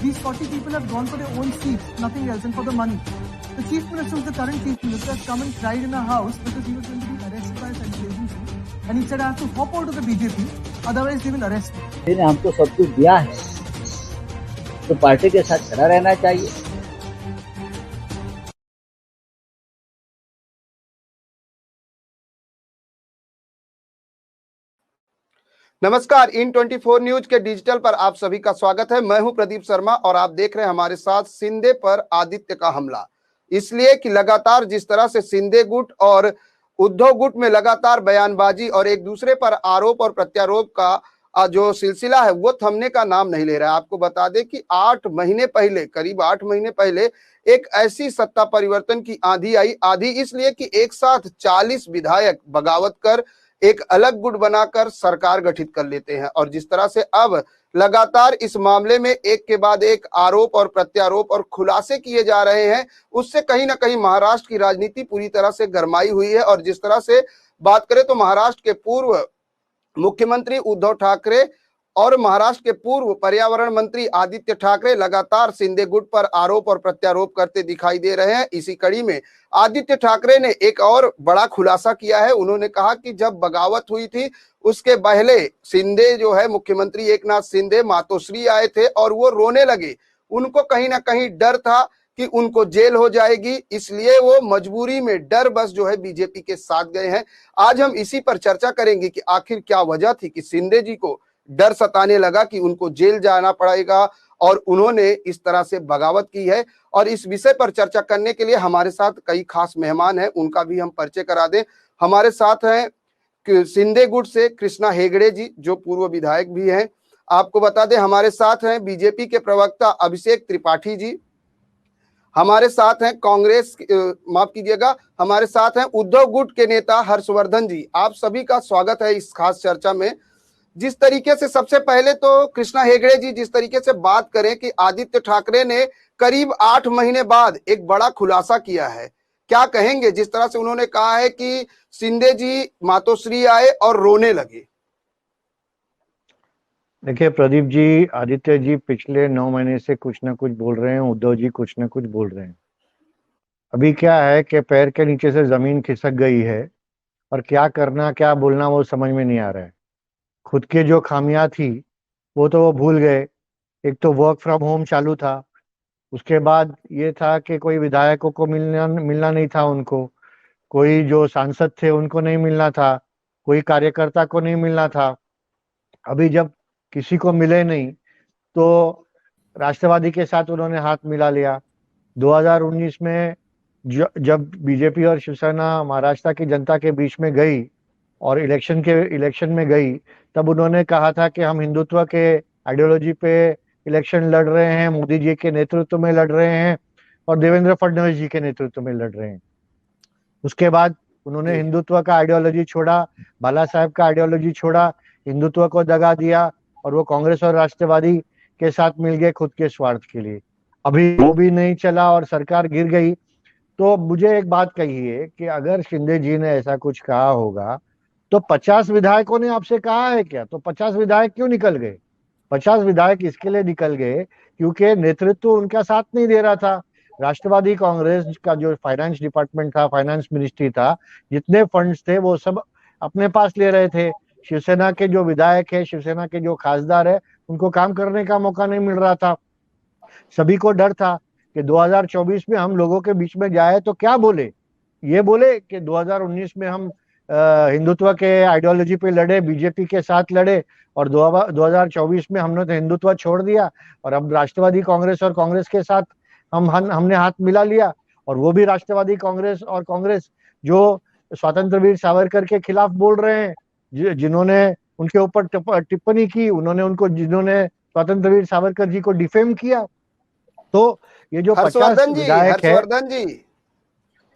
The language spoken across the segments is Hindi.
These 40 people have gone for their own seats, nothing else, and for the money. The chief minister, the current chief minister, has come and cried in a house because he was going to be arrested by a central agency, and he said, "I have to hop out of the BJP, otherwise they will arrest me." इन्होंने हमको सब कुछ दिया है, तो पार्टी के साथ खड़ा रहना चाहिए। नमस्कार, इन 24 न्यूज के डिजिटल पर आप सभी का स्वागत है। मैं हूं प्रदीप शर्मा और आप देख रहे हैं हमारे साथ शिंदे पर आदित्य का हमला। इसलिए कि लगातार जिस तरह से शिंदे गुट और उद्धव गुट में लगातार बयानबाजी और एक दूसरे पर आरोप और प्रत्यारोप का जो सिलसिला है वो थमने का नाम नहीं ले रहा है। आपको बता दें कि 8 महीने पहले, करीब 8 महीने पहले एक ऐसी सत्ता परिवर्तन की आंधी आई। आंधी इसलिए कि एक साथ 40 विधायक बगावत कर एक अलग गुट बनाकर सरकार गठित कर लेते हैं और जिस तरह से अब लगातार इस मामले में एक के बाद एक आरोप और प्रत्यारोप और खुलासे किए जा रहे हैं, उससे कहीं ना कहीं महाराष्ट्र की राजनीति पूरी तरह से गरमाई हुई है। और जिस तरह से बात करें तो महाराष्ट्र के पूर्व मुख्यमंत्री उद्धव ठाकरे और महाराष्ट्र के पूर्व पर्यावरण मंत्री आदित्य ठाकरे लगातार शिंदे गुट पर आरोप और प्रत्यारोप करते दिखाई दे रहे हैं। इसी कड़ी में आदित्य ठाकरे ने एक और बड़ा खुलासा किया है। उन्होंने कहा कि जब बगावत हुई थी उसके पहले शिंदे जो है मुख्यमंत्री एकनाथ शिंदे मातोश्री आए थे और वो रोने लगे। उनको कहीं ना कहीं डर था कि उनको जेल हो जाएगी, इसलिए वो मजबूरी में डर बस जो है बीजेपी के साथ गए हैं। आज हम इसी पर चर्चा करेंगे कि आखिर क्या वजह थी कि शिंदे जी को डर सताने लगा कि उनको जेल जाना पड़ेगा और उन्होंने इस तरह से बगावत की है। और इस विषय पर चर्चा करने के लिए हमारे साथ कई खास मेहमान हैं, उनका भी हम परिचय करा दें। हमारे साथ हैं शिंदे गुट से कृष्णा हेगड़े जी, जो पूर्व विधायक भी हैं। आपको बता दें हमारे साथ हैं बीजेपी के प्रवक्ता अभिषेक त्रिपाठी जी। हमारे साथ हैं कांग्रेस, माफ कीजिएगा, हमारे साथ हैं उद्धव गुट के नेता हर्षवर्धन जी। आप सभी का स्वागत है इस खास चर्चा में। जिस तरीके से सबसे पहले तो कृष्णा हेगड़े जी, जिस तरीके से बात करें कि आदित्य ठाकरे ने करीब 8 महीने बाद एक बड़ा खुलासा किया है, क्या कहेंगे? जिस तरह से उन्होंने कहा है कि शिंदे जी मातोश्री आए और रोने लगे। देखिए प्रदीप जी, आदित्य जी पिछले 9 महीने से कुछ ना कुछ बोल रहे हैं, उद्धव जी कुछ ना कुछ बोल रहे हैं। अभी क्या है कि पैर के नीचे से जमीन खिसक गई है और क्या करना क्या बोलना वो समझ में नहीं आ रहा है। खुद के जो खामियां थी वो तो वो भूल गए। एक तो वर्क फ्रॉम होम चालू था, उसके बाद ये था कि कोई विधायकों को मिलना नहीं था उनको, कोई जो सांसद थे उनको नहीं मिलना था, कोई कार्यकर्ता को नहीं मिलना था। अभी जब किसी को मिले नहीं तो राष्ट्रवादी के साथ उन्होंने हाथ मिला लिया। 2019 में जब बीजेपी और शिवसेना महाराष्ट्र की जनता के बीच में गई और इलेक्शन में गई, तब उन्होंने कहा था कि हम हिंदुत्व के आइडियोलॉजी पे इलेक्शन लड़ रहे हैं, मोदी जी के नेतृत्व में लड़ रहे हैं और देवेंद्र फडणवीस जी के नेतृत्व में लड़ रहे हैं। उसके बाद उन्होंने हिंदुत्व का आइडियोलॉजी छोड़ा, बाला साहेब का आइडियोलॉजी छोड़ा, हिंदुत्व को दगा दिया और वो कांग्रेस और राष्ट्रवादी के साथ मिल गए खुद के स्वार्थ के लिए। अभी वो भी नहीं चला और सरकार गिर गई। तो मुझे एक बात कहिए कि अगर शिंदे जी ने ऐसा कुछ कहा होगा तो 50 विधायकों ने आपसे कहा है क्या? तो 50 विधायक क्यों निकल गए? 50 विधायक इसके लिए निकल गए क्योंकि नेतृत्व उनका साथ नहीं दे रहा था। राष्ट्रवादी कांग्रेस का जो फाइनेंस डिपार्टमेंट था, फाइनेंस मिनिस्ट्री था, जितने फंड्स थे वो सब अपने पास ले रहे थे। शिवसेना के जो विधायक है, शिवसेना के जो खासदार है, उनको काम करने का मौका नहीं मिल रहा था। सभी को डर था कि 2024 में हम लोगों के बीच में जाए तो क्या बोले। ये बोले कि 2019 में हम हिंदुत्व के आइडियोलॉजी पे लड़े, बीजेपी के साथ लड़े और 2024 में हमने तो हिंदुत्व छोड़ दिया और अब राष्ट्रवादी कांग्रेस और कांग्रेस के साथ हमने हाथ मिला लिया। और वो भी राष्ट्रवादी कांग्रेस और कांग्रेस जो स्वतंत्र वीर सावरकर के खिलाफ बोल रहे हैं, जिन्होंने उनके ऊपर टिप्पणी की, जिन्होंने स्वतंत्र वीर सावरकर जी को डिफेम किया। तो ये जो 50 विधायक है, हर्षवर्धन जी,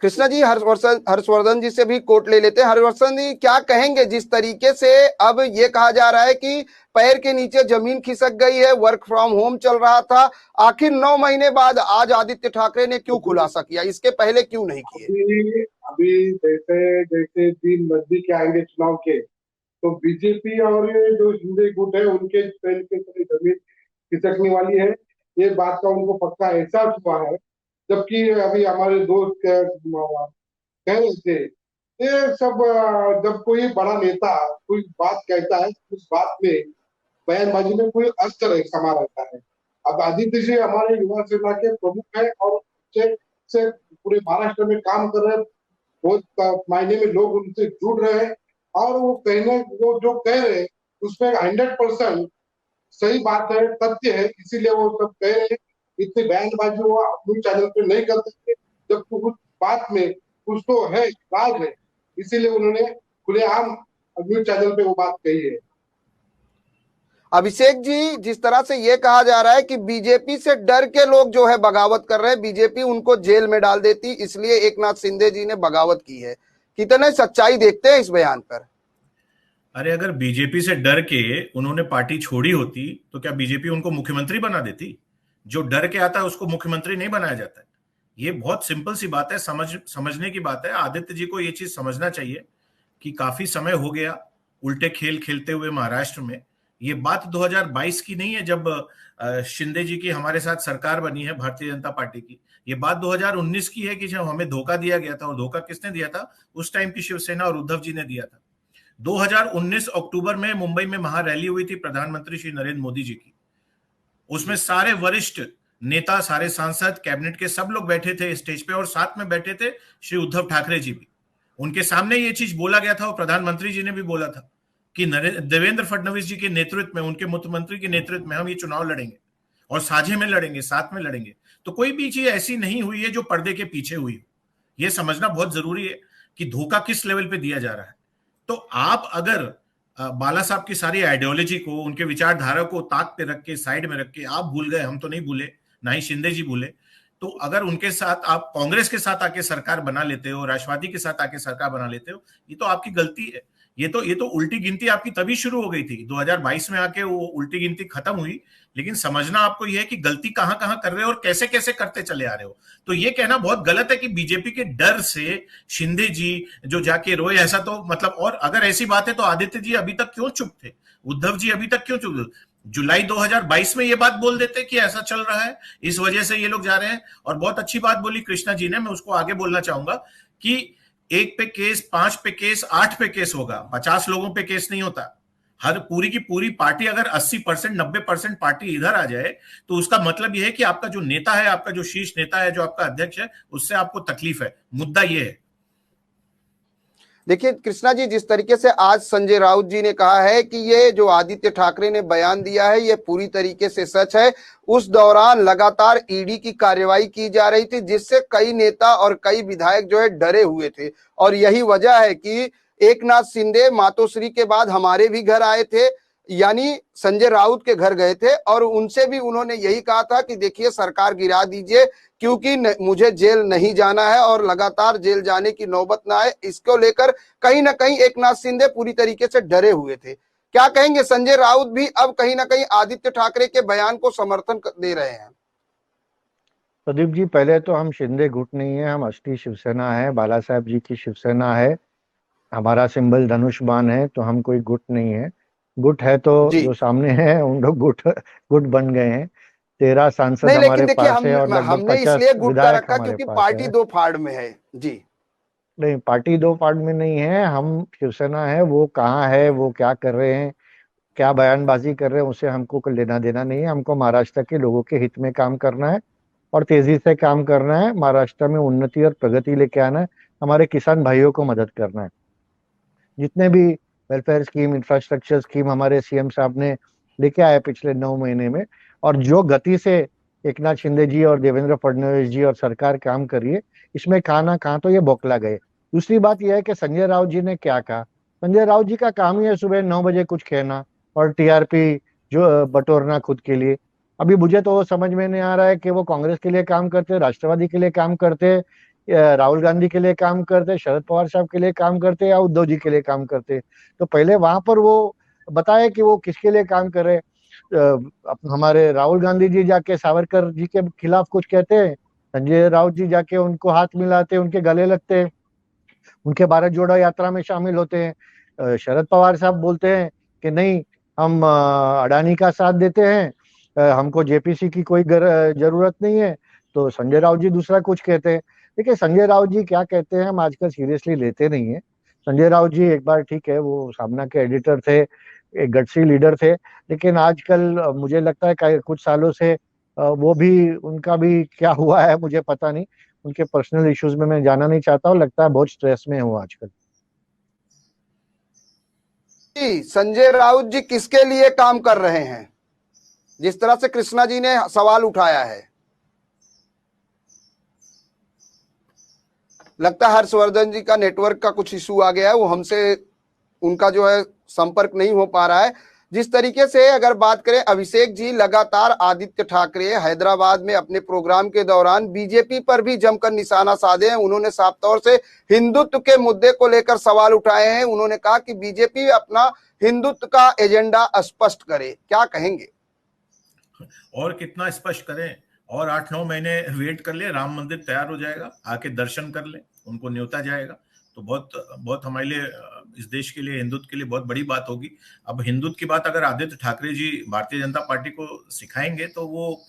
कृष्णा जी, हर्षवर्धन जी से भी कोट ले लेते हैं। हर्षवर्धन जी, क्या कहेंगे जिस तरीके से अब ये कहा जा रहा है कि पैर के नीचे जमीन खिसक गई है, वर्क फ्रॉम होम चल रहा था, आखिर 9 महीने बाद आज आदित्य ठाकरे ने क्यों खुलासा किया, इसके पहले क्यों नहीं किए? अभी जैसे दिन नजदीक आएंगे चुनाव के, तो बीजेपी और ये जो शिंदे गुट है उनके पैर के जमीन खिसकने वाली है। ये बात का उनको पक्का एहसास हुआ है। जबकि अभी हमारे दोस्त कह रहे थे, ये सब जब कोई बड़ा नेता कोई बात कहता है, उस बात में बयानबाजी में कोई अस्तर समा रहता है। अब आदित्य जी हमारे युवा सेना के प्रमुख है और से पूरे महाराष्ट्र में काम कर रहे हैं। बहुत मायने में लोग उनसे जुड़ रहे हैं और वो जो कह रहे हैं उसमें 100% सही बात है, तथ्य है, इसीलिए वो सब कह रहे हैं। इतनी बयानबाजी वो न्यूज चैनल पे नहीं कर सकते, जब उस बात में कुछ तो है, राज है, इसीलिए उन्होंने खुलेआम न्यूज चैनल पे वो बात कही है। अभिषेक जी, जिस तरह से ये कहा जा रहा है कि बीजेपी से डर के लोग जो है बगावत कर रहे हैं, बीजेपी उनको जेल में डाल देती, इसलिए एकनाथ शिंदे जी ने बगावत की है, कितने सच्चाई देखते हैं इस बयान पर? अरे अगर बीजेपी से डर के उन्होंने पार्टी छोड़ी होती तो क्या बीजेपी उनको मुख्यमंत्री बना देती? जो डर के आता है उसको मुख्यमंत्री नहीं बनाया जाता है। ये बहुत सिंपल सी बात है, समझने की बात है। आदित्य जी को ये चीज समझना चाहिए कि काफी समय हो गया उल्टे खेल खेलते हुए महाराष्ट्र में। ये बात 2022 की नहीं है जब शिंदे जी की हमारे साथ सरकार बनी है भारतीय जनता पार्टी की। ये बात 2019 की है कि जब हमें धोखा दिया गया था, और धोखा किसने दिया था? उस टाइम की शिवसेना और उद्धव जी ने दिया था। 2019 अक्टूबर में मुंबई में महारैली हुई थी प्रधानमंत्री श्री नरेंद्र मोदी जी की। उसमें सारे वरिष्ठ नेता, सारे सांसद, कैबिनेट के सब लोग बैठे थे स्टेज पे, और साथ में बैठे थे श्री उद्धव ठाकरे जी भी। उनके सामने ये चीज बोला गया था और प्रधानमंत्री जी ने भी बोला था कि देवेंद्र फडणवीस जी के नेतृत्व में, उनके मुख्यमंत्री के नेतृत्व में हम ये चुनाव लड़ेंगे और साझे में लड़ेंगे, साथ में लड़ेंगे। तो कोई भी चीज ऐसी नहीं हुई है जो पर्दे के पीछे हुई हो। ये समझना बहुत जरूरी है कि धोखा किस लेवल पे दिया जा रहा है। तो आप अगर बाला साहब की सारी आइडियोलॉजी को, उनके विचारधारा को ताक पे रख के, साइड में रख के आप भूल गए, हम तो नहीं भूले, ना ही शिंदे जी भूले, तो अगर उनके साथ आप कांग्रेस के साथ आके सरकार बना लेते हो, राष्ट्रवादी के साथ आके सरकार बना लेते हो, ये तो आपकी गलती है। ये तो उल्टी गिनती आपकी तभी शुरू हो गई थी 2022 में आके, वो उल्टी गिनती खत्म हुई। लेकिन समझना आपको यह है कि गलती कहां कहां कर रहे हो और कैसे कैसे करते चले आ रहे हो। तो ये कहना बहुत गलत है कि बीजेपी के डर से शिंदे जी जो जाके रोए, ऐसा तो मतलब, और अगर ऐसी बात है तो आदित्य जी अभी तक क्यों चुप थे? उद्धव जी अभी तक क्यों चुप थे? जुलाई 2022 में ये बात बोल देते कि ऐसा चल रहा है, इस वजह से ये लोग जा रहे हैं। और बहुत अच्छी बात बोली कृष्णा जी ने, मैं उसको आगे बोलना चाहूंगा कि 1 पे केस, 5 पे केस, 8 पे केस होगा, 50 लोगों पे केस नहीं होता। हर पूरी की पूरी पार्टी अगर 80%, 90% पार्टी इधर आ जाए तो उसका मतलब यह है कि आपका जो नेता है, आपका जो शीर्ष नेता है, जो आपका अध्यक्ष है, उससे आपको तकलीफ है। मुद्दा यह है। देखिए कृष्णा जी, जिस तरीके से आज संजय राउत जी ने कहा है कि ये जो आदित्य ठाकरे ने बयान दिया है ये पूरी तरीके से सच है। उस दौरान लगातार ईडी की कार्रवाई की जा रही थी, जिससे कई नेता और कई विधायक जो है डरे हुए थे, और यही वजह है कि एकनाथ शिंदे मातोश्री के बाद हमारे भी घर आए थे, यानी संजय राउत के घर गए थे, और उनसे भी उन्होंने यही कहा था कि देखिए सरकार गिरा दीजिए, क्योंकि मुझे जेल नहीं जाना है और लगातार जेल जाने की नौबत ना आए। इसको लेकर कहीं ना कहीं एकनाथ शिंदे पूरी तरीके से डरे हुए थे। क्या कहेंगे, संजय राउत भी अब कहीं ना कहीं आदित्य ठाकरे के बयान को समर्थन दे रहे हैं? प्रदीप जी, पहले तो हम शिंदे गुट नहीं है, हम असली शिवसेना है, बाला साहब जी की शिवसेना है। हमारा सिंबल धनुष बाण है, तो हम कोई गुट नहीं है। गुट है तो जो सामने है उन लोग गुट बन गए हैं। 13 सांसद नहीं, हमारे लेकिन देखिए पास है और लगभग हमने 50 इसलिए गुट का विधायक रखा हमारे क्योंकि पास पार्टी है। 2 फाड़ में है जी। नहीं, पार्टी 2 पार्ट में नहीं है, हम शिवसेना है। वो कहाँ है, वो क्या कर रहे हैं, क्या बयानबाजी कर रहे हैं, उससे हमको कोई लेना देना नहीं है। हमको महाराष्ट्र के लोगों के हित में काम करना है और तेजी से काम करना है। महाराष्ट्र में उन्नति और प्रगति लेके आना है। हमारे किसान भाइयों को मदद करना है। जितने भी वेलफेयर स्कीम, इंफ्रास्ट्रक्चर स्कीम हमारे सीएम साहब ने लेके आए पिछले 9 महीने में, और जो गति से एकनाथ शिंदे जी और देवेंद्र फडणवीस जी और सरकार काम कर रही है, इसमें कहाँ ना कहाँ तो ये बौखला गए। दूसरी बात यह है कि संजय राउत जी ने क्या कहा। संजय राउत जी का काम ही है सुबह 9 बजे कुछ कहना और टीआरपी जो बटोरना खुद के लिए। अभी मुझे तो वो समझ में नहीं आ रहा है कि वो कांग्रेस के लिए काम करते, राष्ट्रवादी के लिए काम करते, राहुल गांधी के लिए काम करते, शरद पवार साहब के लिए काम करते, या उद्धव जी के लिए काम करते। तो पहले वहां पर वो बताए कि वो किसके लिए काम कर रहे। हमारे राहुल गांधी जी जाके सावरकर जी के खिलाफ कुछ कहते हैं, संजय राउत जी जाके उनको हाथ मिलाते, उनके गले लगते हैं, उनके भारत जोड़ो यात्रा में शामिल होते हैं। शरद पवार साहब बोलते हैं कि नहीं, हम अडानी का साथ देते हैं, हमको जेपीसी की कोई जरूरत नहीं है, तो संजय राउत जी दूसरा कुछ कहते हैं। देखिए संजय राउत जी क्या कहते हैं हम आजकल सीरियसली लेते नहीं है। संजय राउत जी एक बार ठीक है वो सामना के एडिटर थे, एक गट्सी लीडर थे, लेकिन आजकल मुझे लगता है कुछ सालों से वो भी, उनका भी क्या हुआ है मुझे पता नहीं, उनके पर्सनल इश्यूज में मैं जाना नहीं चाहता हूँ, लगता है बहुत स्ट्रेस में हो आजकल। संजय राउत जी किसके लिए काम कर रहे हैं, जिस तरह से कृष्णा जी ने सवाल उठाया है? लगता है हर्षवर्धन जी का नेटवर्क का कुछ इशू आ गया है, वो हमसे उनका जो है संपर्क नहीं हो पा रहा है। जिस तरीके से अगर बात करें, अभिषेक जी लगातार आदित्य ठाकरे हैदराबाद में अपने प्रोग्राम के दौरान बीजेपी पर भी जमकर निशाना साधे हैं। उन्होंने साफ तौर से हिंदुत्व के मुद्दे को लेकर सवाल उठाए हैं। उन्होंने कहा कि बीजेपी अपना हिंदुत्व का एजेंडा स्पष्ट करे। क्या कहेंगे? और कितना स्पष्ट करें, और 8-9 महीने वेट कर ले, राम मंदिर तैयार हो जाएगा, आके दर्शन कर ले, उनको न्योता जाएगा, तो बहुत बहुत हमारे लिए, इस देश के लिए, हिंदुत्व के लिए बहुत बड़ी बात होगी। अब हिंदुत्व की बात अगर आदित्य ठाकरे जी भारतीय जनता पार्टी को सिखाएंगे तो वो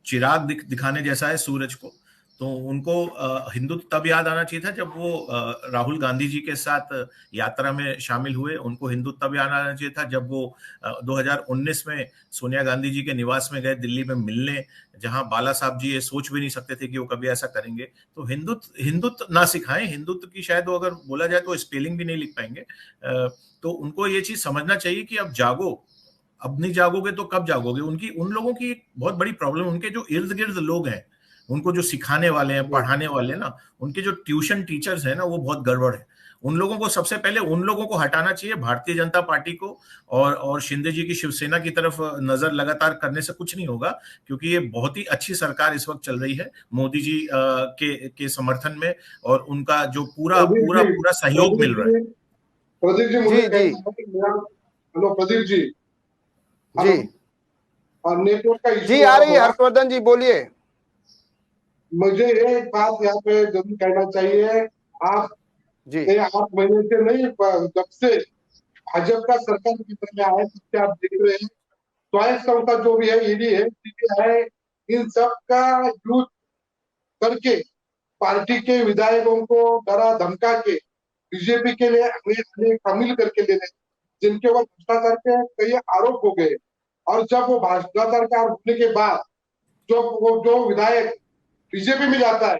चिराग दिखाने जैसा है सूरज को, तो उनको हिंदुत्व तब याद आना चाहिए था जब वो राहुल गांधी जी के साथ यात्रा में शामिल हुए। उनको हिंदुत्व तब याद आना चाहिए था जब वो 2019 में सोनिया गांधी जी के निवास में गए दिल्ली में मिलने, जहां बाला साहब जी ये सोच भी नहीं सकते थे कि वो कभी ऐसा करेंगे। तो हिंदुत्व ना सिखाएं, हिंदुत्व की शायद वो अगर बोला जाए तो स्पेलिंग भी नहीं लिख पाएंगे। तो उनको ये चीज समझना चाहिए कि अब जागो, अब नहीं जागोगे तो कब जागोगे। उन लोगों की बहुत बड़ी प्रॉब्लम, उनके जो इर्द गिर्द लोग हैं, उनको जो सिखाने वाले हैं, पढ़ाने वाले हैं ना, उनके जो ट्यूशन टीचर्स हैं ना, वो बहुत गड़बड़ है। उन लोगों को सबसे पहले उन लोगों को हटाना चाहिए, भारतीय जनता पार्टी को, और शिंदे जी की शिवसेना की तरफ नजर लगातार करने से कुछ नहीं होगा, क्योंकि ये बहुत ही अच्छी सरकार इस वक्त चल रही है मोदी जी के समर्थन में, और उनका जो पूरा सहयोग मिल रहा है। प्रदीप जी, मुझे कहना है, हेलो प्रदीप जी जी, नेटवर्क का इशू जी आ रही है। हर्षवर्धन जी बोलिए। मुझे एक बात यहाँ पे जरूर कहना चाहिए, आप जी 8 महीने से नहीं, जब से भाजपा का सरकार की तरफ आया, जिससे आप देख रहे हैं स्वायत्त संस्था जो भी है, ईडी है, सीबीआई है, इन सब का यूज करके पार्टी के विधायकों को डरा धमका के बीजेपी के लिए शामिल करके ले रहे, जिनके ऊपर भ्रष्टाचार के कई आरोप हो गए। और जब वो भ्रष्टाचार का आरोप होने के बाद जो विधायक बीजेपी में जाता है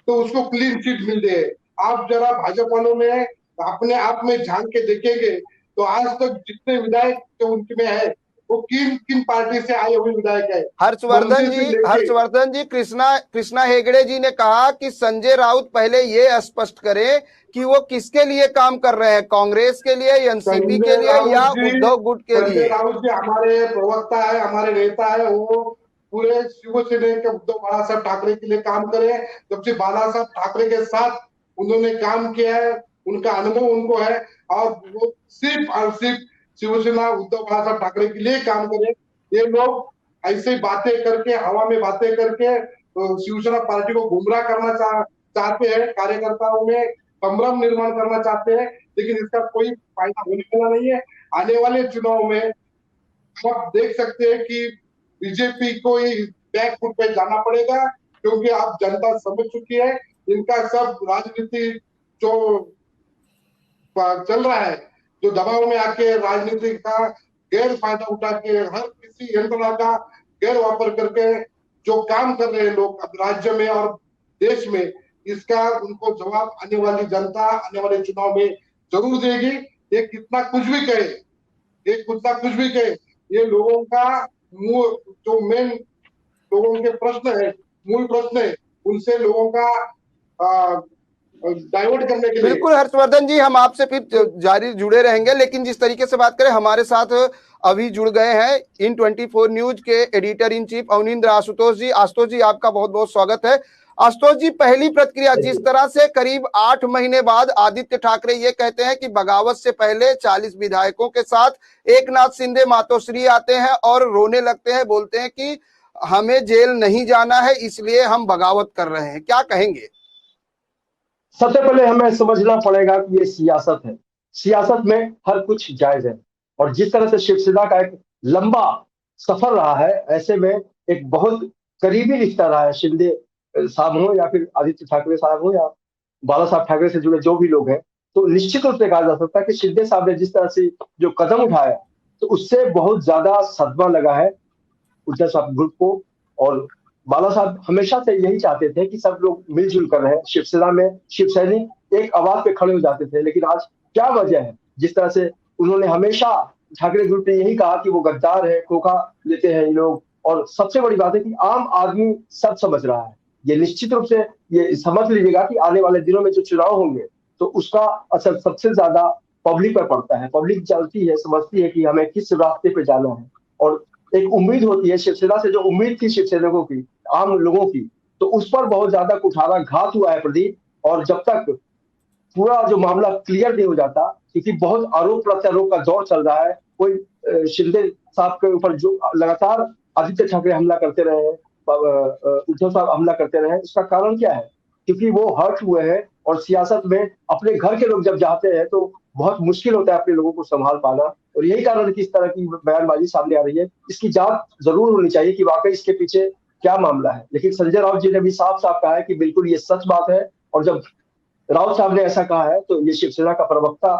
तो उसको क्लीन चिट मिल रही है। आप जरा भाजपा वालों में अपने आप में झांक के देखेंगे तो आज तक जितने विधायक जो उनके में है वो किन किन पार्टी से आए हुए विधायक है। हर्षवर्धन जी, कृष्णा हेगड़े जी ने कहा कि संजय राउत पहले ये स्पष्ट करे कि वो किसके लिए काम कर रहे हैं, कांग्रेस के लिए, एनसीपी के लिए, या उद्धव गुट के लिए? संजय राउत जी हमारे प्रवक्ता है, हमारे नेता है, वो पूरे शिवसेना के उद्धव बाला साहब ठाकरे के लिए काम करे। जब से बाला साहब ठाकरे के साथ उन्होंने काम किया है, उनका अनुभव उनको है, और वो सिर्फ और सिर्फ शिवसेना उद्धव बाला साहब ठाकरे के लिए काम करे। ये लोग ऐसे बातें करके, हवा में बातें करके शिवसेना पार्टी को गुमराह करना चाहते हैं, कार्यकर्ताओं में संभ्रम निर्माण करना चाहते हैं, लेकिन इसका कोई फायदा होने वाला नहीं है। आने वाले चुनाव में आप देख सकते हैं कि बीजेपी को ही बैक फुट पे जाना पड़ेगा, क्योंकि अब जनता समझ चुकी है इनका सब राजनीति जो चल रहा है, जो दबाव में आके राजनीति का गैर फायदा उठा के हर किसी यंत्रणा का गैर वापर करके जो काम कर रहे हैं लोग अब राज्य में और देश में, इसका उनको जवाब आने वाली जनता आने वाले चुनाव में जरूर देगी। ये कितना कुछ भी कहे, ये लोगों का जो मेन लोगों के प्रश्न है, मूल प्रश्न है, उनसे लोगों का डाइवर्ट करने के लिए। बिल्कुल हर्षवर्धन जी, हम आपसे फिर जारी जुड़े रहेंगे, लेकिन जिस तरीके से बात करें, हमारे साथ अभी जुड़ गए हैं इन 24 न्यूज के editor in chief Avanindra Ashutosh ji. Ashutosh ji, आपका बहुत बहुत स्वागत है। आशुतोष जी, पहली प्रतिक्रिया, जिस तरह से करीब 8 महीने बाद आदित्य ठाकरे ये कहते हैं कि बगावत से पहले 40 विधायकों के साथ एकनाथ शिंदे मातोश्री आते हैं और रोने लगते हैं, बोलते हैं कि हमें जेल नहीं जाना है इसलिए हम बगावत कर रहे हैं, क्या कहेंगे? सबसे पहले हमें समझना पड़ेगा कि ये सियासत है, सियासत में हर कुछ जायज है। और जिस तरह से शिवसेना का एक लंबा सफर रहा है, ऐसे में एक बहुत करीबी रिश्ता रहा है शिंदे साहब हो या फिर आदित्य ठाकरे साहब हो या बाला साहब ठाकरे से जुड़े जो भी लोग हैं, तो निश्चित रूप से कहा जा सकता है कि शिंदे साहब ने जिस तरह से जो कदम उठाया तो उससे बहुत ज्यादा सदमा लगा है उद्धव साहब ग्रुप को। और बाला साहब हमेशा से यही चाहते थे कि सब लोग मिलजुल कर रहे। शिवसेना में शिव सैनिक एक आवाज पे खड़े हो जाते थे, लेकिन आज क्या वजह है, जिस तरह से उन्होंने हमेशा ठाकरे ग्रुप ने यही कहा कि वो गद्दार है, खोखा लेते हैं ये लोग। और सबसे बड़ी बात है कि आम आदमी सब समझ रहा है। ये निश्चित रूप से ये समझ लीजिएगा कि आने वाले दिनों में जो चुनाव होंगे तो उसका असर सबसे ज्यादा पब्लिक पर पड़ता है। पब्लिक जानती है, समझती है कि हमें किस रास्ते पे जाना है। और एक उम्मीद होती है शिवसेना से, जो उम्मीद थी शिवसैनिकों की, आम लोगों की, तो उस पर बहुत ज्यादा कुठाराघात हुआ है प्रदीप। और जब तक पूरा जो मामला क्लियर नहीं हो जाता, क्योंकि बहुत आरोप प्रत्यारोप का दौर चल रहा है, कोई शिंदे साहब के ऊपर जो लगातार आदित्य ठाकरे हमला करते रहे हैं, उद्धव साहब हमला करते रहे, इसका कारण क्या है? क्योंकि वो हर्ट हुए हैं। और सियासत में अपने घर के लोग जब जाते हैं तो बहुत मुश्किल होता है अपने लोगों को संभाल पाना। और यही कारण है कि इस तरह की बयानबाजी सामने आ रही है। इसकी जांच जरूर होनी चाहिए कि वाकई इसके पीछे क्या मामला है। लेकिन संजय राउत जी ने भी साफ साफ कहा है कि बिल्कुल ये सच बात है। और जब राउत साहब ने ऐसा कहा है तो ये शिवसेना का प्रवक्ता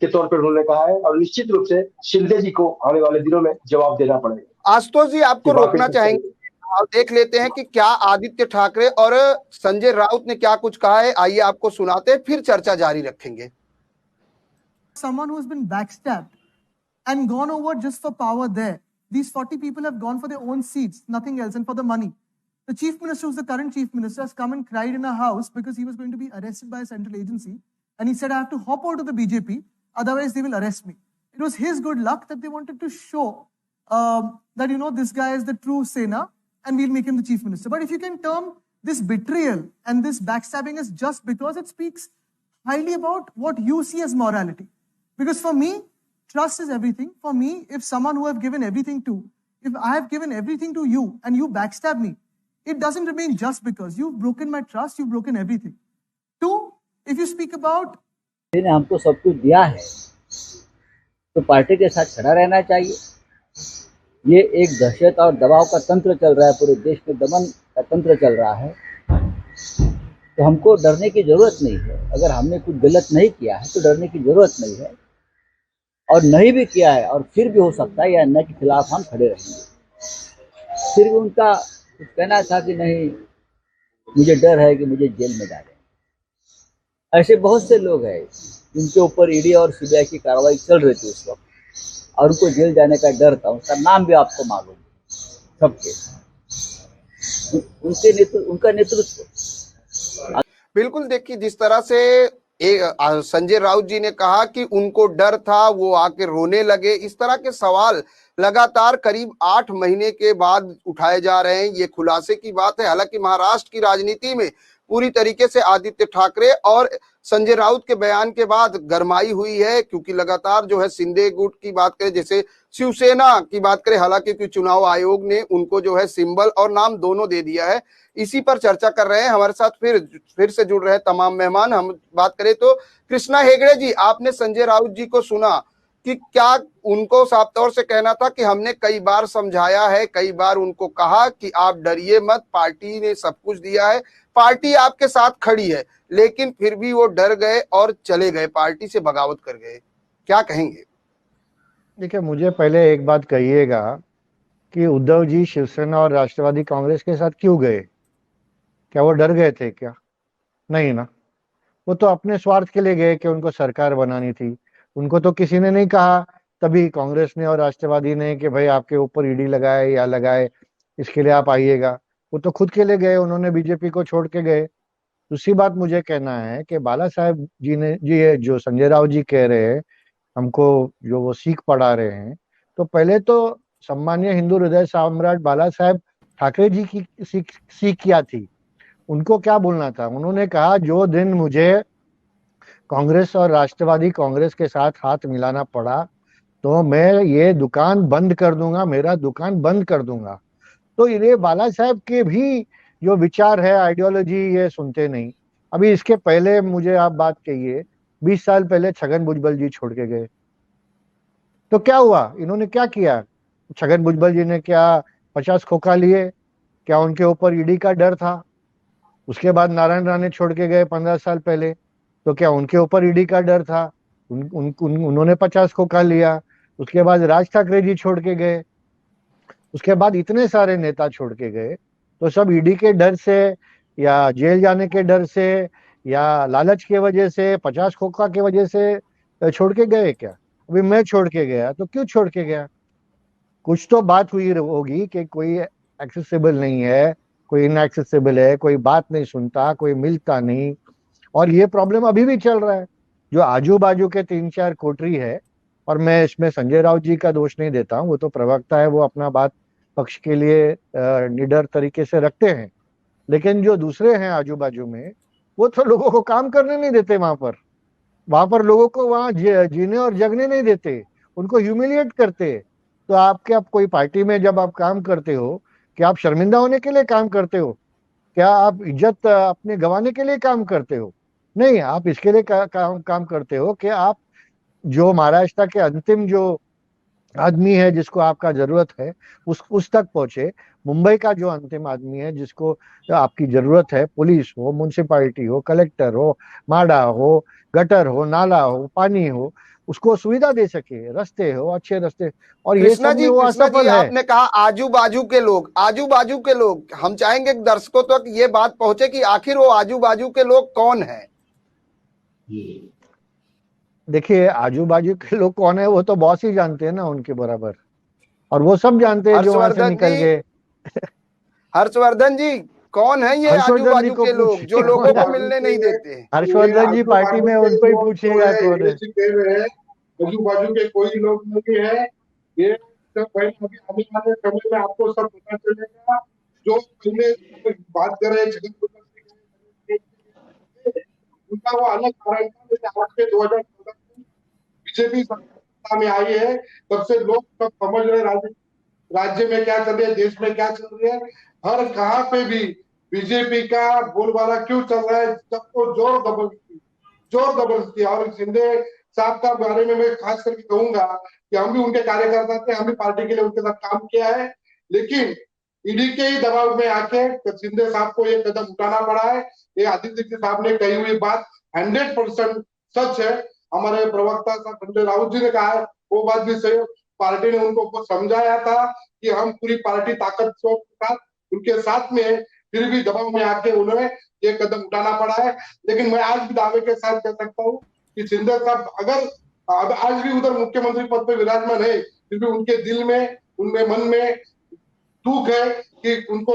के तौर पर उन्होंने कहा है, और निश्चित रूप से शिंदे जी को आने वाले दिनों में जवाब देना पड़ेगा। आशुतोष जी, आपको रोकना चाहेंगे, आप देख लेते हैं कि क्या आदित्य ठाकरे और संजय राउत ने क्या कुछ कहा है। आइए आपको सुनाते हैं, फिर चर्चा जारी रखेंगे। Someone who's been backstabbed and gone over just for power there. These 40 people have gone for their own seats, nothing else, and for the money. The chief minister, who's the current chief minister, has come and cried in a house because he was going to be arrested by a central agency. And he said, I have to hop out of the BJP, otherwise they will arrest me. It was his good luck that they wanted to show that, this guy is the true Sena and we'll make him the chief minister. But if you can term this betrayal and this backstabbing as just because, it speaks highly about what you see as morality. Because for me, trust is everything. For me, if someone who I've given everything to, if I have given everything to you and you backstab me, it doesn't remain just because you've broken my trust, you've broken everything. Two, if you speak about ने हमको सब कुछ दिया है तो पार्टी के साथ खड़ा रहना चाहिए। ये एक दहशत और दबाव का तंत्र चल रहा है, पूरे देश में दमन का तंत्र चल रहा है, तो हमको डरने की जरूरत नहीं है। अगर हमने कुछ गलत नहीं किया है तो डरने की जरूरत नहीं है, और नहीं भी किया है और फिर भी हो सकता है या अन्याय के खिलाफ हम खड़े रहेंगे। फिर भी उनका कुछ कहना था कि नहीं, मुझे डर है कि मुझे जेल में डालें। ऐसे बहुत से लोग हैं जिनके ऊपर ईडी और सीबीआई की कार्रवाई चल रही थी उस वक्त, और उनको जेल जाने का डर था। उसका नाम भी आपको मालूम सबके, उनका नेतृत्व। बिल्कुल, देखिए जिस तरह से संजय राउत जी ने कहा कि उनको डर था, वो आके रोने लगे, इस तरह के सवाल लगातार करीब 8 महीने के बाद उठाए जा रहे हैं। ये खुलासे की बात है। हालांकि महाराष्ट्र की राजनीति में पूरी तरीके से आदित्य ठाकरे और संजय राउत के बयान के बाद गरमाई हुई है, क्योंकि लगातार जो है शिंदे गुट की बात करें, जैसे शिवसेना की बात करें, हालांकि चुनाव आयोग ने उनको जो है सिंबल और नाम दोनों दे दिया है। इसी पर चर्चा कर रहे हैं। हमारे साथ फिर से जुड़ रहे हैं तमाम मेहमान। हम बात करें तो कृष्णा हेगड़े जी, आपने संजय राउत जी को सुना कि क्या उनको साफ तौर से कहना था कि हमने कई बार समझाया है, कई बार उनको कहा कि आप डरिए मत, पार्टी ने सब कुछ दिया है, पार्टी आपके साथ खड़ी है, लेकिन फिर भी वो डर गए और चले गए, पार्टी से बगावत कर गए। क्या कहेंगे? देखिए, मुझे पहले एक बात कहिएगा कि उद्धव जी शिवसेना और राष्ट्रवादी कांग्रेस के साथ क्यों गए? क्या वो डर गए थे क्या? नहीं ना, वो तो अपने स्वार्थ के लिए गए कि उनको सरकार बनानी थी। उनको तो किसी ने नहीं कहा, तभी कांग्रेस ने और राष्ट्रवादी ने, कि भाई आपके ऊपर ईडी लगाए या लगाए, इसके लिए आप आइएगा। वो तो खुद के लिए गए, उन्होंने बीजेपी को छोड़ के गए। दूसरी बात मुझे कहना है कि बाला साहब जी ने जी जो संजय राउत जी कह रहे हैं हमको, जो वो सीख पढ़ा रहे हैं, तो पहले तो सम्मानीय हिंदू हृदय सम्राट बाला साहब ठाकरे जी की सीख क्या थी? उनको क्या बोलना था? उन्होंने कहा, जो दिन मुझे कांग्रेस और राष्ट्रवादी कांग्रेस के साथ हाथ मिलाना पड़ा तो मैं ये दुकान बंद कर दूंगा, मेरा दुकान बंद कर दूंगा। तो ये बाला साहब के भी जो विचार है, आइडियोलॉजी, ये सुनते नहीं। अभी इसके पहले मुझे आप बात कहिए, 20 साल पहले छगन भुजबल जी छोड़ के गए, तो क्या हुआ? इन्होंने क्या किया? छगन भुजबल जी ने क्या 50 खोखा लिए? क्या उनके ऊपर ईडी का डर था? उसके बाद नारायण राणे छोड़ के गए 15 साल पहले, तो क्या उनके ऊपर ईडी का डर था? उन्होंने 50 खोखा लिया। उसके बाद राज ठाकरे जी छोड़ के गए, उसके बाद इतने सारे नेता छोड़ के गए, तो सब ईडी के डर से या जेल जाने के डर से या लालच की वजह से, 50 खोखा की वजह से छोड़ के गए क्या? अभी मैं छोड़ के गया तो क्यों छोड़ के गया? कुछ तो बात हुई होगी कि कोई एक्सेसिबल नहीं है, कोई इनएक्सेसिबल है, कोई बात नहीं सुनता, कोई मिलता नहीं। और ये प्रॉब्लम अभी भी चल रहा है। जो आजू बाजू के 3-4 कोटरी है, और मैं इसमें संजय राउत जी का दोष नहीं देता हूँ, वो तो प्रवक्ता है, वो अपना बात पक्ष के लिए निडर तरीके से रखते हैं। लेकिन जो दूसरे हैं आजू बाजू में, वो तो लोगों को काम करने नहीं देते वहां पर लोगों को वहां जीने और जगने नहीं देते, उनको ह्यूमिलिएट करते। तो आप कोई पार्टी में जब आप काम करते हो, क्या आप शर्मिंदा होने के लिए काम करते हो? क्या आप इज्जत अपने गंवाने के लिए काम करते हो? नहीं, आप इसके लिए काम करते हो कि आप जो महाराष्ट्र के अंतिम जो आदमी है जिसको आपका जरूरत है उस तक पहुंचे। मुंबई का जो अंतिम आदमी है जिसको आपकी जरूरत है, पुलिस हो, म्युनिसिपैलिटी हो, कलेक्टर हो, माडा हो, गटर हो, नाला हो, पानी हो, उसको सुविधा दे सके, रास्ते हो, अच्छे रास्ते, और ये सब में वो कृष्णा जी असफल है। आपने कहा आजू बाजू के लोग, हम चाहेंगे कि दर्शकों तक ये बात पहुंचे कि आखिर वो आजू बाजू के लोग कौन है। देखिए, आजू बाजू के लोग कौन है वो तो बॉस ही जानते हैं ना उनके बराबर, और वो सब जानते हैं जो वहां से निकल गए। हर्षवर्धन जी, कौन है ये आजू हर्षवर्धन जी बाजू को के लोग जो लोगों को मिलने नहीं देते? हर्षवर्धन जी पार्टी में उनको ही पूछिएगा कौन है। आजू बाजू के कोई लोग नहीं है, ये सब भाई अभी आने वाले समय में आपको सब पता चलेगा। जो पहले बात कर रहे उनका वो अलग कारण था, जैसे आज के 2014 में बीजेपी सत्ता में आई है, तब से लोग सब समझ रहे राज्य में क्या चल रहा है, देश में क्या चल रहा है, हर कहाँ पे भी बीजेपी का बोलबाला क्यों चल रहा है, सबको जोर जबरदस्ती। और शिंदे साहब का बारे में मैं खास करके कहूंगा कि हम भी उनके कार्यकर्ता थे, हम भी पार्टी के लिए उनके साथ काम किया है, लेकिन ईडी के ही दबाव में आके शिंदे साहब को ये कदम उठाना पड़ा है। ये आदित्य जी साहब ने कही हुई बात 100% सच है। हमारे प्रवक्ता साहब संजय राउत जी ने कहा है, वो बात भी सही। पार्टी ने उनको समझाया था कि हम पूरी पार्टी ताकत के साथ उनके साथ में है, फिर भी दबाव में आके उन्हें ये कदम उठाना पड़ा है। लेकिन मैं आज भी दावे के साथ कह सकता हूँ कि शिंदे साहब अगर आज भी उधर मुख्यमंत्री पद पर विराजमान है, फिर भी उनके दिल में, उनके मन में दुख है कि उनको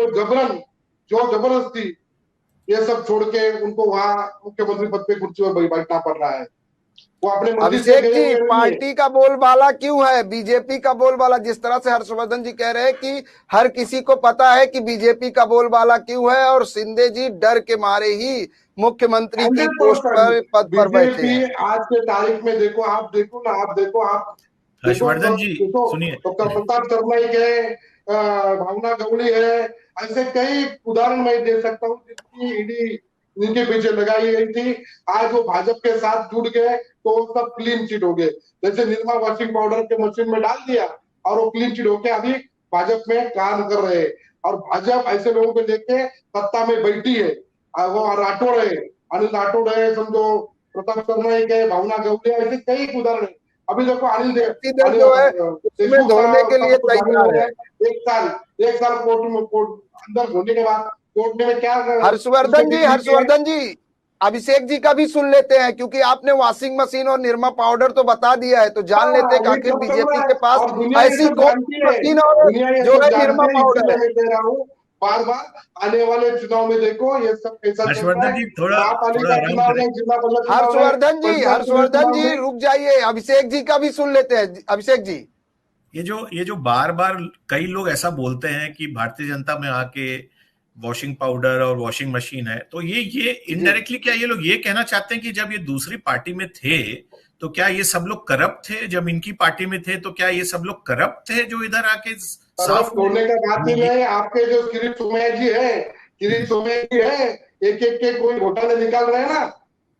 जबरदस्ती ये सब छोड़ के उनको वहां मुख्यमंत्री पद पे कुर्सी पर बैठना पड़ रहा है। वो अपने अभिषेक जी, पार्टी का बोलबाला क्यों है, बीजेपी का बोलबाला? जिस तरह से हर्षवर्धन जी कह रहे हैं कि हर किसी को पता है कि बीजेपी का बोलबाला क्यों है, और शिंदे जी डर के मारे ही मुख्यमंत्री की पोस्ट पर पद पर बैठे हैं। आज के तारीख में देखो, आप देखो हर्षवर्धन जी सुनिए, प्रताप शर्मा के, भावना गवली है, ऐसे कई उदाहरण मैं दे सकता हूँ जिसकी ईडी इनके पीछे लगाई गई थी। आज वो भाजपा के साथ जुड़ गए तो सब क्लीन चिट हो गए। जैसे निर्मा वॉशिंग पाउडर के मशीन में डाल दिया और वो क्लीन चिट होके अभी भाजपा में काम कर रहे हैं। और भाजपा ऐसे लोगों को लेके सत्ता में बैठी है। वो राठौड़ है, अनिल राठौड़ है, समझो प्रताप शर्मा के, भावना गवली, ऐसे कई उदाहरण है। अभी देखो अनिल जो है उसमें धोने के लिए तैयार है। एक साल कोर्ट अंदर होने के बाद कोर्ट में क्या, हर्षवर्धन जी अभिषेक जी का भी सुन लेते हैं, क्योंकि आपने वॉशिंग मशीन और निरमा पाउडर तो बता दिया है, तो जान लेते हैं कि आखिर बीजेपी के पास ऐसी कौन सी मशीन और जो है निरमा पाउडर है। कह रहा हूँ बार बार आने वाले चुनाव में देखो ये सब कैसा चल रहा है। हर्षवर्धन जी रुक जाइए, अभिषेक जी का भी सुन लेते हैं। अभिषेक जी, ये जो बार बार कई लोग ऐसा बोलते हैं कि भारतीय जनता में आके वॉशिंग पाउडर और वॉशिंग मशीन है, तो ये इनडायरेक्टली क्या ये लोग ये कहना चाहते हैं कि जब ये दूसरी पार्टी में थे तो क्या ये सब लोग करप्ट थे? जब इनकी पार्टी में थे तो क्या ये सब लोग करप्ट थे जो इधर आके साफ होने का बात ही नहीं। आपके जो किरीट सोमैया जी है, एक के कोई घोटाले निकाल रहे हैं ना,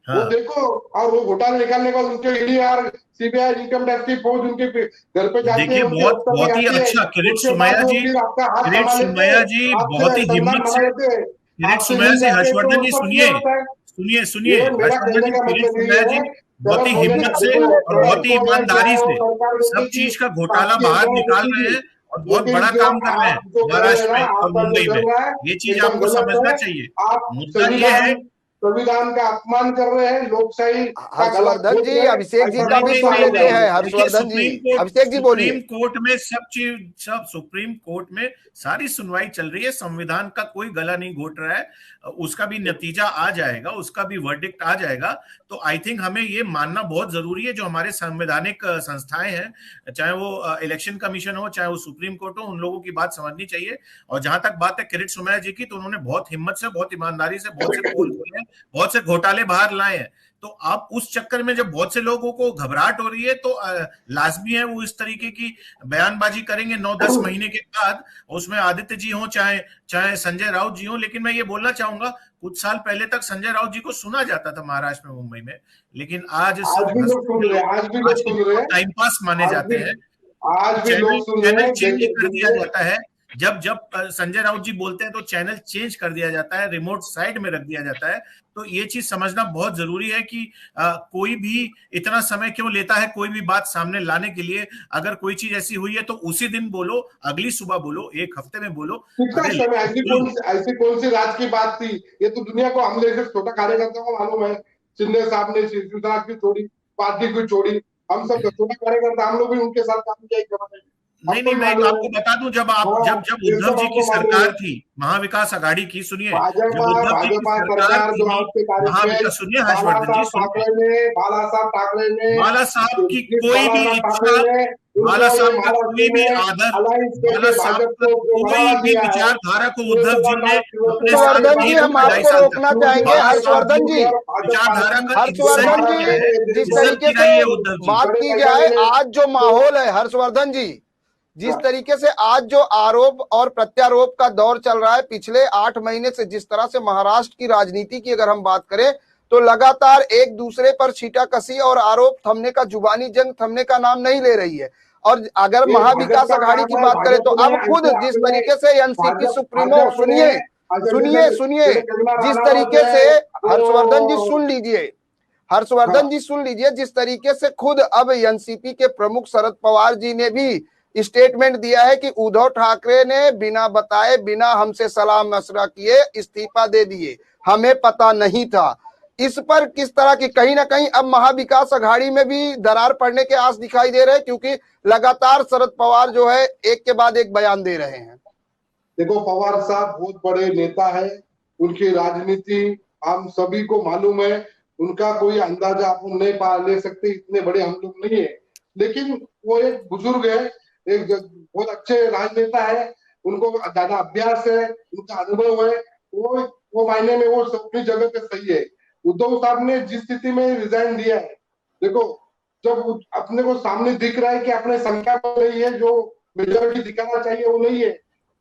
हाँ। वो देखो, और वो घोटाला निकालने के बाद उनके ईडीआर, सीबीआई, इनकम टैक्स की फौज उनके घर पे जाती है, देखिए उनके बहुत दफ्तर पे बहुत ही जाती है। अच्छा किरीट उसके बाद सुमैया वो जी, फिर आपका हाथ किरीट थमा लेते हैं, सुमैया जी बहुत आपसे ही संधान हिम्मत बना से, लेते हैं, किरीट आपसे सुमैया मिल जी, जाते हैं, तो हर्षवर्धन जी उसका सुनिए, क्लियर होता है। सुनिए सुनिए, ये मेरा हर्षवर्धन कहने जी, का किरीट मतलब सुमैया यही जी है, बहुत गलत ही हो जाए हिम्मत से देखो, और बहुत ही चाहे ईमानदारी वो से सरकार सब देखेगी, चीज का घोटाला आपकी बाहर एम्प्लॉय निकाल रहे देखेगी, हैं और बहुत लेकिन बड़ा जो काम कर रहे हैं आप जो कर रहे हैं महाराष्ट्र ना, में और आपका जो मुंबई में। चल रहा है ये चीज एकदम आपको गलत समझना है। चाहिए। आप मुद्दा ये है, संविधान का अपमान कर रहे हैं, लोकशाही का गला हर्षवर्धन घोट जी, रहे हैं, अभिषेक जी ऐसा का नहीं भी नहीं समझता सुन नहीं हूं मैं लेते नहीं, हैं। आपको। देखिए हर्षवर्धन जी, अभिषेक जी बोलिए। सुप्रीम कोर्ट में सब सुप्रीम कोर्ट में सारी सुनवाई चल रही है, संविधान का कोई गला नहीं घोट रहा है, उसका भी नतीजा आ जाएगा, उसका भी वर्डिक्ट आ जाएगा। तो आई थिंक हमें ये मानना बहुत जरूरी है, जो हमारे संवैधानिक संस्थाएं हैं, चाहे वो इलेक्शन कमीशन हो, चाहे वो सुप्रीम कोर्ट हो, उन लोगों की बात समझनी चाहिए। और जहां तक बात है किरीट सुमैया जी की, तो उन्होंने बहुत हिम्मत से, बहुत ईमानदारी से बहुत से पोल खोले हैं, बहुत से घोटाले बाहर लाए हैं। तो अब उस चक्कर में जब बहुत से लोगों को घबराहट हो रही है, तो लाजमी है वो इस तरीके की बयानबाजी करेंगे 9-10 महीने के बाद। उसमें आदित्य जी हो, चाहे चाहे संजय राउत जी हो। लेकिन मैं ये बोलना चाहूंगा, कुछ साल पहले तक संजय राउत जी को सुना जाता था महाराष्ट्र में, मुंबई में, लेकिन आज आज सिर्फ भी लोग हंसते सुन हुए रहे हैं, लोग आज भी लोग आज के सुन दिन रहे को हैं, टाइम पास माने आज जाते भी हैं। आज भी चैनल लोग सुन रहे चैनल हैं। चेंज कर दिया देखिए, जाता है, जब जब संजय राउत जी बोलते हैं तो चैनल चेंज कर दिया जाता है, रिमोट साइड में रख दिया जाता है। तो ये चीज समझना बहुत जरूरी है कि कोई भी इतना समय क्यों लेता है कोई भी बात सामने लाने के लिए। अगर कोई चीज ऐसी हुई है तो उसी दिन बोलो, अगली सुबह बोलो, एक हफ्ते में बोलो। कितना अरे समय, बोलो। ऐसी कौन सी राज की बात थी? ये तो दुनिया को, हम जैसे छोटा कार्यकर्ता को मालूम है। शिंदे साहब ने शिवसेना की छोड़ी, पार्टी को छोड़ी, हम सब छोटा कार्यकर्ता, हम लोग भी उनके साथ काम किया एक जमाने में, नहीं हमको नहीं, भी मैं मालूम है। आपको बता दूं, जब आप हाँ, जब जब ये उद्धव सब जी की आपको मालूम सरकार है। थी, महाविकास आघाड़ी की, सुनिए, भाजपा जब उद्धव जी की भाजपा सरकार सरकार जो थी, आपके तारीख में महाविकास, सुनिए बाला हर्षवर्धन जी साहब सुनिए, ठाकरे ने बाला साहब की जिस कोई बाला भी साहब ठाकरे इच्छा, ने बाला उनको ये साहब का महाराष्ट्र कोई भी में आदर, अलायंस बाला करके साहब भाजपा का को जो कोई बढ़ावा भी दिया है, विचारधारा को ये उद्धव जी ने लगातार अपने शिवसेना साथ के हर्षवर्धन जी, नहीं हम रखा भाजपा 2.5 आपको साल तक। रोकना चाहेंगे। बाला साहब हर्षवर्धन की जी, और भाजपा विचारधारा का इज्जत हर्षवर्धन किया है, जी, जिस महाराष्ट्र इज्जत तरीके से दिलाई है उद्धव जी। बात बड़े की पैमाने जाए, में आज जो तो माहौल है हर्षवर्धन जी, जिस तरीके से आज जो आरोप और प्रत्यारोप का दौर चल रहा है, पिछले 8 महीने से जिस तरह से महाराष्ट्र की राजनीति की अगर हम बात करें, तो लगातार एक दूसरे पर छींटाकशी और आरोप थमने का, जुबानी जंग थमने का नाम नहीं ले रही है। और अगर ये महाविकास भाजपा का आघाड़ी की काम है। बात करें तो भाजपा ने अब खुद ऐसे जिस अपने तरीके से एनसीपी सुप्रीमो, भाजपा ने सुनिए सुनिए, जैसे कंगना जिस रनावत तरीके से, है, हर्षवर्धन जी वो सुन लीजिए, हर्षवर्धन जी सुन लीजिए, जिस तरीके से खुद अब एनसीपी के प्रमुख शरद पवार जी ने भी स्टेटमेंट दिया है कि उद्धव ठाकरे ने बिना बताए, बिना हमसे सलाह मशवरा किए इस्तीफा दे दिए, हमें पता नहीं था। इस पर किस तरह की, कहीं ना कहीं अब महाविकास आघाड़ी में भी दरार पड़ने के आस दिखाई दे रहे हैं, क्योंकि लगातार शरद पवार जो है एक के बाद एक बयान दे रहे हैं। देखो, पवार साहब बहुत बड़े नेता है, उनकी राजनीति हम सभी को मालूम है, उनका कोई अंदाजा आप नहीं ले सकते, इतने बड़े हम लोग नहीं है। लेकिन वो एक बुजुर्ग है, एक बहुत अच्छे राजनेता है, उनको ज्यादा अभ्यास है, उनका अनुभव है, वो मायने में वो अपनी जगह पे सही है। उद्धव साहब ने जिस स्थिति में रिजाइन दिया है, देखो, जब अपने को सामने दिख रहा है कि अपने संख्या में नहीं है, जो मेजोरिटी दिखाना चाहिए वो नहीं है,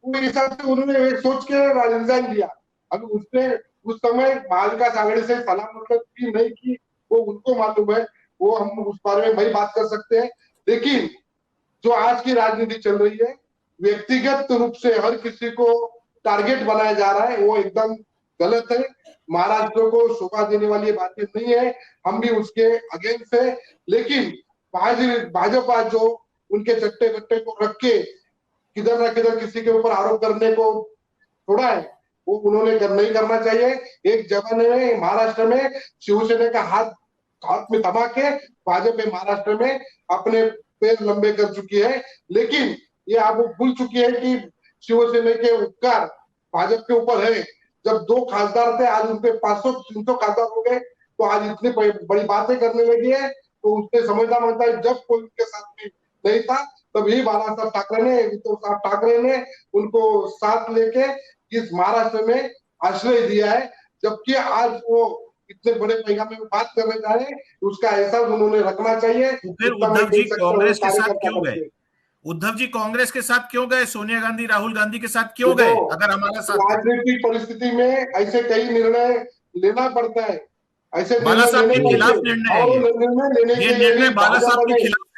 वो हिसाब से उन्होंने एक सोच के रिजाइन दिया। अभी उसने उस समय महाविकास आघाड़ी से सलाह मतलब की नहीं की, वो उनको मालूम है, वो हम उस बारे में भाई बात कर सकते हैं। लेकिन जो आज की राजनीति चल रही है, व्यक्तिगत रूप से हर किसी को टारगेट बनाया जा रहा है, वो एकदम गलत है। महाराष्ट्र को शोभा देने वाली बातें नहीं है, हम भी उसके अगेंस्ट है। लेकिन भाजपा जो उनके चट्टे बट्टे को रख के किधर ना किधर किसी के ऊपर आरोप करने को छोड़ा है, वो उन्होंने नहीं करना चाहिए। एक जमाने में महाराष्ट्र में शिवसेना का हाथ में थमा के भाजपा महाराष्ट्र में अपने पैर लंबे कर चुकी है। लेकिन ये आप भूल चुकी है कि शिवसेना के उपकार भाजपा के ऊपर है। जब 2 खासदार थे, आज उनके 500-300 खासदार हो गए, तो आज इतनी बड़ी बातें करने लगी है। तो उसने समझना मानता है, जब कोई उनके साथ में नहीं था, तभी बाला साहब ठाकरे ने, उद्धव साहब ठाकरे ने उनको साथ लेके इस महाराष्ट्र में आश्रय दिया है। जबकि आज वो इतने बड़े पैगामे में बात करने जा रहे हैं, उसका एहसास उन्होंने रखना चाहिए। तो फिर उद्धव जी कांग्रेस के साथ क्यों गए? उद्धव जी कांग्रेस के साथ क्यों गए? सोनिया गांधी, राहुल गांधी के साथ क्यों गए? अगर हमारा साथ, राजनीतिक परिस्थिति में ऐसे कई निर्णय लेना पड़ता है। ऐसे बाला साहब निर्णय के लेने खिलाफ चाहिए निर्णय है और ये निर्णय लेने के लिए निर्णय भी बाला साहब भाजपा के ने खिलाफ है।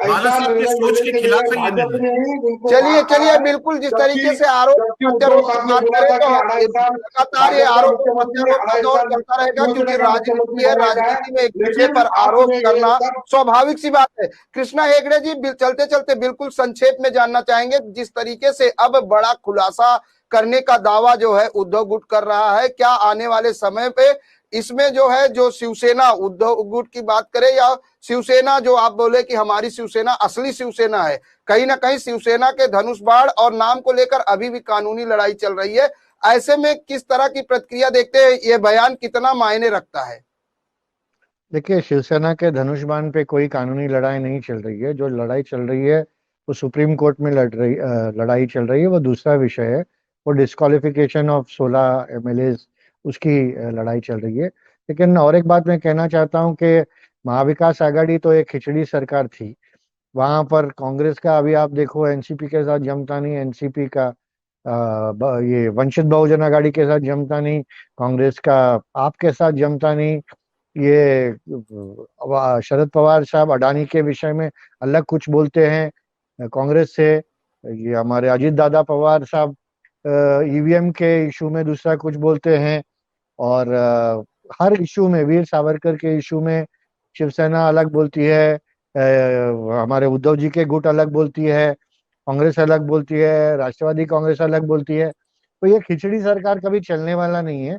बाला ऐसा साहब के निर्णय सोच लेने के के खिलाफ लिए है ये भाजपा निर्णय। ने ही उनको चलिए हाथ चलिए खड़ा है। बिल्कुल जिस जबकि तरीके से आरोप जबकि प्रत्यारोप उद्धव की साहब ने बात बोला करें था तो कि 2.5 साल लगातार ये भाजपा आरोप और मुख्यमंत्री ने प्रत्यारोप का 2.5 दौर साल चलता रहेगा, दूसरे क्योंकि का राजनीति मुख्यमंत्री है, बनाया जाए, राजनीति में एक दूसरे लेकिन पर आरोप आपने ये करना सब स्वाभाविक सी बात है। कृष्णा हेगड़े जी चलते चलते बिल्कुल संक्षेप में जानना चाहेंगे, जिस तरीके से अब बड़ा खुलासा करने का दावा जो है उद्धव गुट कर रहा है, क्या आने वाले समय पे इसमें जो है जो शिवसेना उद्धव गुट की बात करें या शिवसेना जो आप बोले कि हमारी शिवसेना असली शिवसेना है, कहीं ना कहीं शिवसेना के धनुष बाण और नाम को लेकर अभी भी कानूनी लड़ाई चल रही है, ऐसे में किस तरह की प्रतिक्रिया देखते हैं, ये बयान कितना मायने रखता है? देखिए, शिवसेना के धनुष बाण पे कोई कानूनी लड़ाई नहीं चल रही है। जो लड़ाई चल रही है वो सुप्रीम कोर्ट में लड़ाई चल रही है, वो दूसरा विषय है। वो डिस्क्वालिफिकेशन ऑफ 16 MLAs उसकी लड़ाई चल रही है। लेकिन और एक बात मैं कहना चाहता हूँ कि महाविकास आघाड़ी तो एक खिचड़ी सरकार थी। वहां पर कांग्रेस का अभी आप देखो एनसीपी के साथ जमता नहीं, एनसीपी का ये वंचित बहुजन आघाड़ी के साथ जमता नहीं, कांग्रेस का आपके साथ जमता नहीं। ये शरद पवार साहब अडानी के विषय में अलग कुछ बोलते हैं कांग्रेस से। ये हमारे अजीत दादा पवार साहब ईवीएम के इशू में दूसरा कुछ बोलते हैं। और हर इशू में, वीर सावरकर के इशू में शिवसेना अलग बोलती है, हमारे उद्धव जी के गुट अलग बोलती है, कांग्रेस अलग बोलती है, राष्ट्रवादी कांग्रेस अलग बोलती है। तो ये खिचड़ी सरकार कभी चलने वाला नहीं है।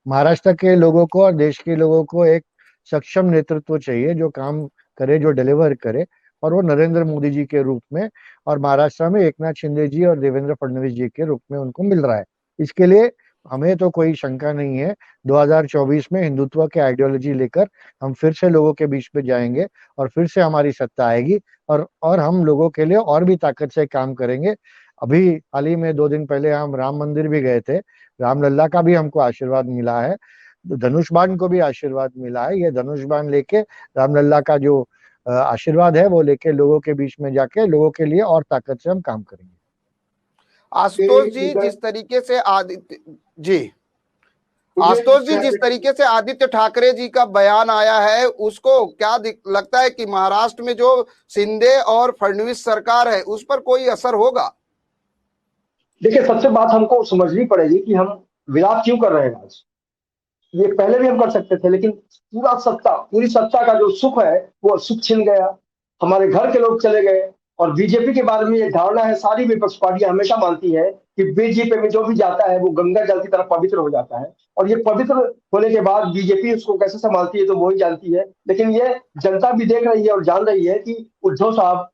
महाराष्ट्र के लोगों को और देश के लोगों को एक सक्षम नेतृत्व चाहिए, जो काम करे, जो डिलीवर करे, और वो नरेंद्र मोदी जी के रूप में और महाराष्ट्र में एकनाथ शिंदे जी और देवेंद्र फडणवीस जी के रूप में उनको मिल रहा है। इसके लिए हमें तो कोई शंका नहीं है। 2024 में हिंदुत्व के आइडियोलॉजी लेकर हम फिर से लोगों के बीच में जाएंगे और फिर से हमारी सत्ता आएगी, और हम लोगों के लिए और भी ताकत से काम करेंगे। अभी हाल ही में 2 दिन पहले हम राम मंदिर भी गए थे। रामलल्ला का भी हमको आशीर्वाद मिला है, धनुष बाण को भी आशीर्वाद मिला है। ये धनुष बाण लेके, रामलल्ला का जो आशीर्वाद है वो लेके लोगों के बीच में जाके लोगों के लिए और ताकत से हम काम करेंगे। आशुतोष जी जिस तरीके से आशुतोष जी जिस तरीके से आदित्य ठाकरे जी का बयान आया है, उसको क्या लगता है कि महाराष्ट्र में जो शिंदे और फडणवीस सरकार है उस पर कोई असर होगा? देखिए, सबसे बात हमको समझनी पड़ेगी कि हम विलाप क्यों कर रहे हैं आज। ये पहले भी हम कर सकते थे, लेकिन पूरी सत्ता का जो सुख है वो सुख छिन गया। हमारे घर के लोग चले गए। और बीजेपी के बारे में ये धारणा है, सारी विपक्ष पार्टियां हमेशा मानती है कि बीजेपी में जो भी जाता है वो गंगा जल की तरह पवित्र हो जाता है। और ये पवित्र होने के बाद बीजेपी उसको कैसे संभालती है तो वो ही जानती है। लेकिन ये जनता भी देख रही है और जान रही है कि उद्धव साहब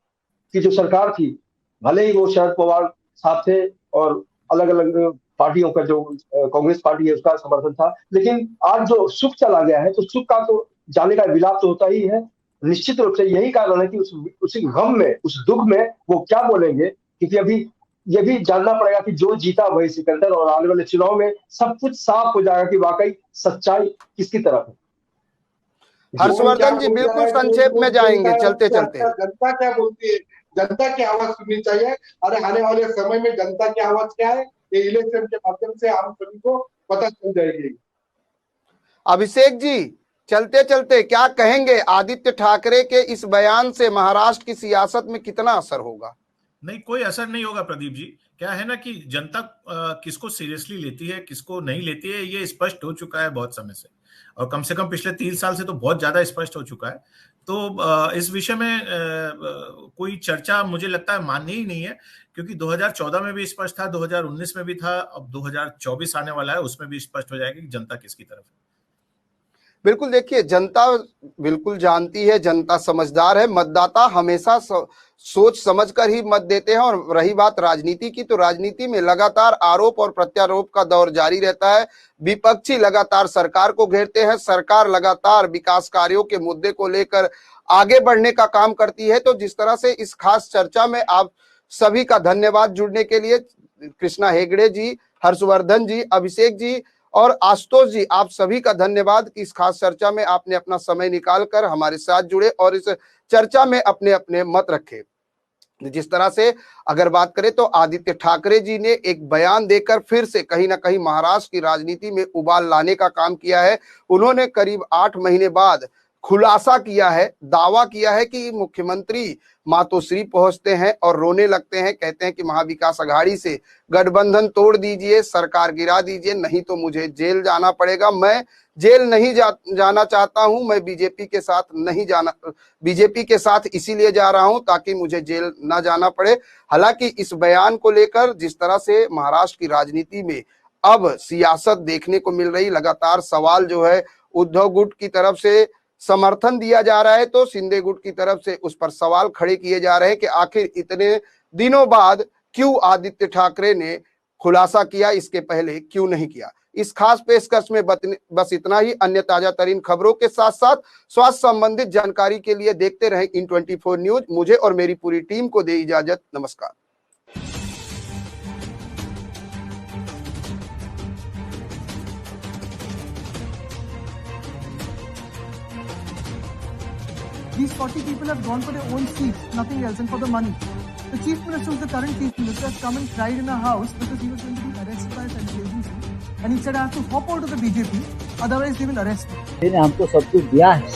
की जो सरकार थी, भले ही वो शरद पवार साहब थे और अलग अलग पार्टियों का जो कांग्रेस पार्टी है उसका समर्थन था, लेकिन आज जो सुख चला गया है तो सुख का तो जाने का विलाप तो होता ही है। निश्चित रूप से यही कारण है कि उसी गम में, उस दुख में वो क्या बोलेंगे, क्योंकि अभी ये भी जानना पड़ेगा कि जो जीता वही सिकंदर, और आने वाले चुनाव में सब कुछ साफ हो जाएगा कि वाकई सच्चाई किसकी तरफ है। हर्षवर्धन जी बिल्कुल संक्षेप में जाएंगे चलते चलते। जनता क्या बोलती है, जनता की आवाज सुननी चाहिए। अरे आने वाले समय में जनता की आवाज क्या है ये इलेक्शन के माध्यम से हम सभी को पता चल जाएगी। अभिषेक जी चलते चलते क्या कहेंगे, आदित्य ठाकरे के इस बयान से महाराष्ट्र की सियासत में कितना असर होगा? नहीं, कोई असर नहीं होगा प्रदीप जी। क्या है ना कि जनता किसको सीरियसली लेती है, किसको नहीं लेती है, ये स्पष्ट हो चुका है बहुत समय से, और कम से कम पिछले 3 साल से तो बहुत ज्यादा स्पष्ट हो चुका है। तो इस विषय में कोई चर्चा मुझे लगता है माननी ही नहीं है, क्योंकि 2014 में भी स्पष्ट था, 2019 में भी था, अब 2024 आने वाला है उसमें भी स्पष्ट हो जाएगा कि जनता किसकी तरफ है। बिल्कुल, देखिए जनता बिल्कुल जानती है, जनता समझदार है, मतदाता हमेशा सोच समझकर ही मत देते हैं। और रही बात राजनीति की, तो राजनीति में लगातार आरोप और प्रत्यारोप का दौर जारी रहता है। विपक्षी लगातार सरकार को घेरते हैं, सरकार लगातार विकास कार्यों के मुद्दे को लेकर आगे बढ़ने का काम करती है। तो जिस तरह से इस खास चर्चा में आप सभी का धन्यवाद जुड़ने के लिए। कृष्णा हेगड़े जी, हर्षवर्धन जी, अभिषेक जी और आशुतोष जी, आप सभी का धन्यवाद कि इस खास चर्चा में आपने अपना समय निकालकर हमारे साथ जुड़े और इस चर्चा में अपने अपने मत रखे। जिस तरह से अगर बात करें तो आदित्य ठाकरे जी ने एक बयान देकर फिर से कहीं ना कहीं महाराष्ट्र की राजनीति में उबाल लाने का काम किया है। उन्होंने करीब 8 महीने बाद खुलासा किया है, दावा किया है कि मुख्यमंत्री मातोश्री पहुंचते हैं और रोने लगते हैं, कहते हैं कि महाविकास अघाड़ी से गठबंधन तोड़ दीजिए, सरकार गिरा दीजिए, नहीं तो मुझे जेल जाना पड़ेगा। मैं जेल नहीं जाना चाहता हूं, मैं बीजेपी के साथ नहीं जाना, बीजेपी के साथ इसीलिए जा रहा हूं ताकि मुझे जेल ना जाना पड़े। हालांकि इस बयान को लेकर जिस तरह से महाराष्ट्र की राजनीति में अब सियासत देखने को मिल रही, लगातार सवाल जो है उद्धव गुट की तरफ से समर्थन दिया जा रहा है तो शिंदे गुट की तरफ से उस पर सवाल खड़े किए जा रहे हैं कि आखिर इतने दिनों बाद क्यों आदित्य ठाकरे ने खुलासा किया, इसके पहले क्यों नहीं किया। इस खास पेशकश में बस इतना ही। अन्य ताजा तरीन खबरों के साथ साथ स्वास्थ्य संबंधित जानकारी के लिए देखते रहें इन 24 न्यूज। मुझे और मेरी पूरी टीम को दे इजाजत। नमस्कार। These 40 people have gone for their own seats, nothing else, and for the money. The chief minister, who's the current chief minister, has come and cried in a house because he was going to be arrested by a central agency. And he said, I have to hop out of the BJP, otherwise they will arrest me. हमको सब कुछ दिया है,